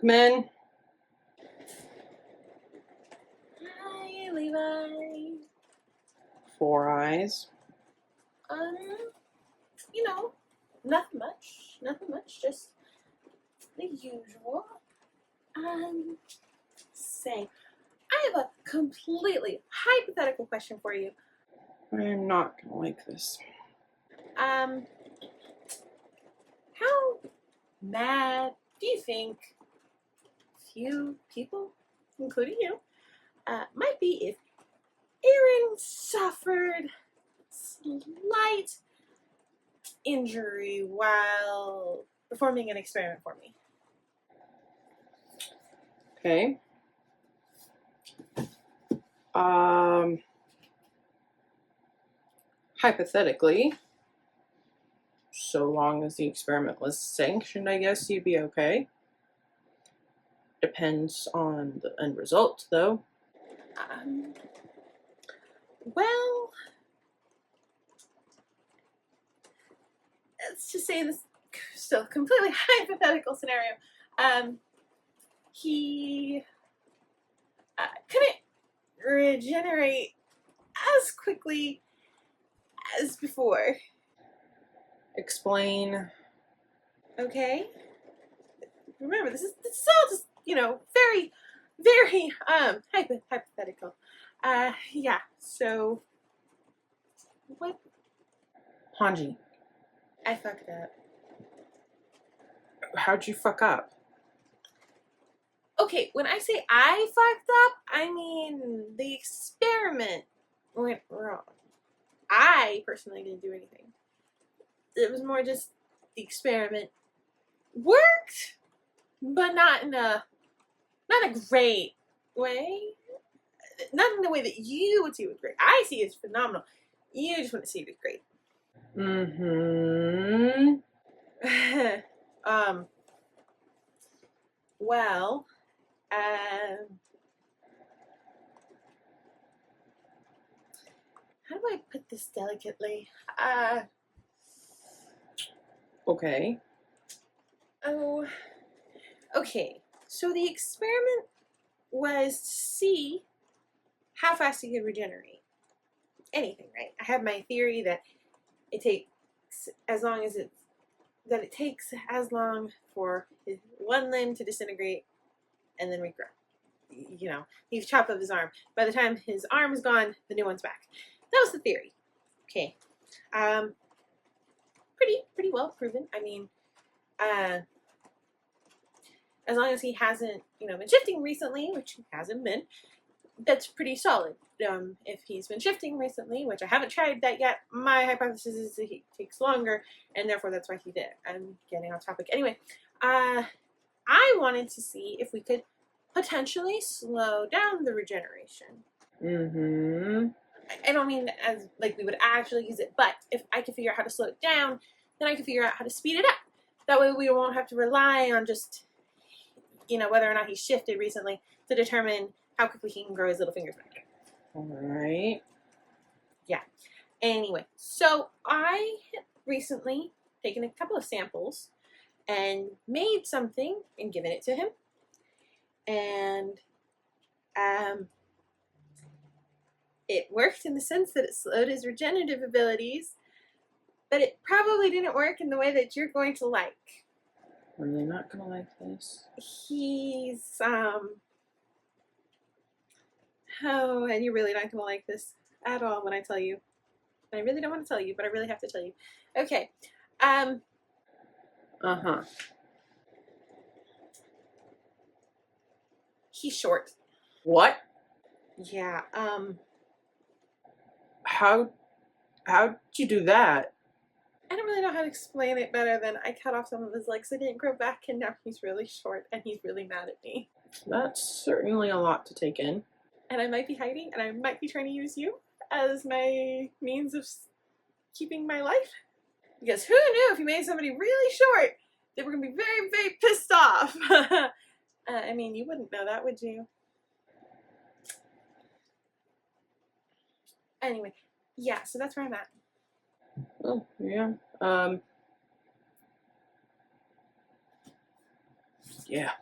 Come in. Hi, Levi. Four eyes. Um, you know, nothing much. Nothing much. Just the usual. Um, say, I have a completely hypothetical question for you. I'm not gonna like this. Um, how mad do you think few people, including you, might be if Eren suffered slight injury while performing an experiment for me? Okay. Hypothetically, so long as the experiment was sanctioned, I guess you'd be okay. Depends on the end result, though. Um, well, let's just say this still completely hypothetical scenario. He couldn't regenerate as quickly as before. Explain. Okay. Remember, this is all just very, very hypothetical. Yeah. So what? Hanji, I fucked up. how'd you fuck up? Okay, when I say I fucked up, I mean the experiment went wrong. I personally didn't do anything. It was more just the experiment worked, but not in a great way. Not in the way that you would see it was great. I see it as phenomenal. You just want to see it as great. Mm-hmm. um. Well. Um. How do I put this delicately? Okay. Oh. Okay. So the experiment was to see how fast he could regenerate. Anything, right? I have my theory that it takes as long as it takes as long for his one limb to disintegrate and then regrow. He's chopped off his arm. By the time his arm is gone, the new one's back. That was the theory. Okay. Um, pretty well proven. I mean, as long as he hasn't, been shifting recently, which he hasn't been, that's pretty solid. If he's been shifting recently, which I haven't tried that yet, my hypothesis is that he takes longer, and therefore that's why he did. I'm getting off topic. Anyway, I wanted to see if we could potentially slow down the regeneration. Mm-hmm. I don't mean as like we would actually use it, but if I could figure out how to slow it down, then I could figure out how to speed it up. That way we won't have to rely on just, whether or not he's shifted recently to determine how quickly he can grow his little fingers back. All right. Yeah. Anyway, so I recently taken a couple of samples and made something and given it to him. And it worked in the sense that it slowed his regenerative abilities, but it probably didn't work in the way that you're going to like. Are they not gonna like this? He's and you're really not gonna like this at all when I tell you. I really don't want to tell you, but I really have to tell you. Okay. Uh-huh. He's short. What? Yeah. How'd you do that? I don't really know how to explain it better than I cut off some of his legs. They didn't grow back, and now he's really short, and he's really mad at me. That's certainly a lot to take in. And I might be hiding, and I might be trying to use you as my means of keeping my life. Because who knew if you made somebody really short, they were going to be very, very pissed off. I mean, you wouldn't know that, would you? Anyway, yeah, so that's where I'm at. Oh, yeah. Yeah.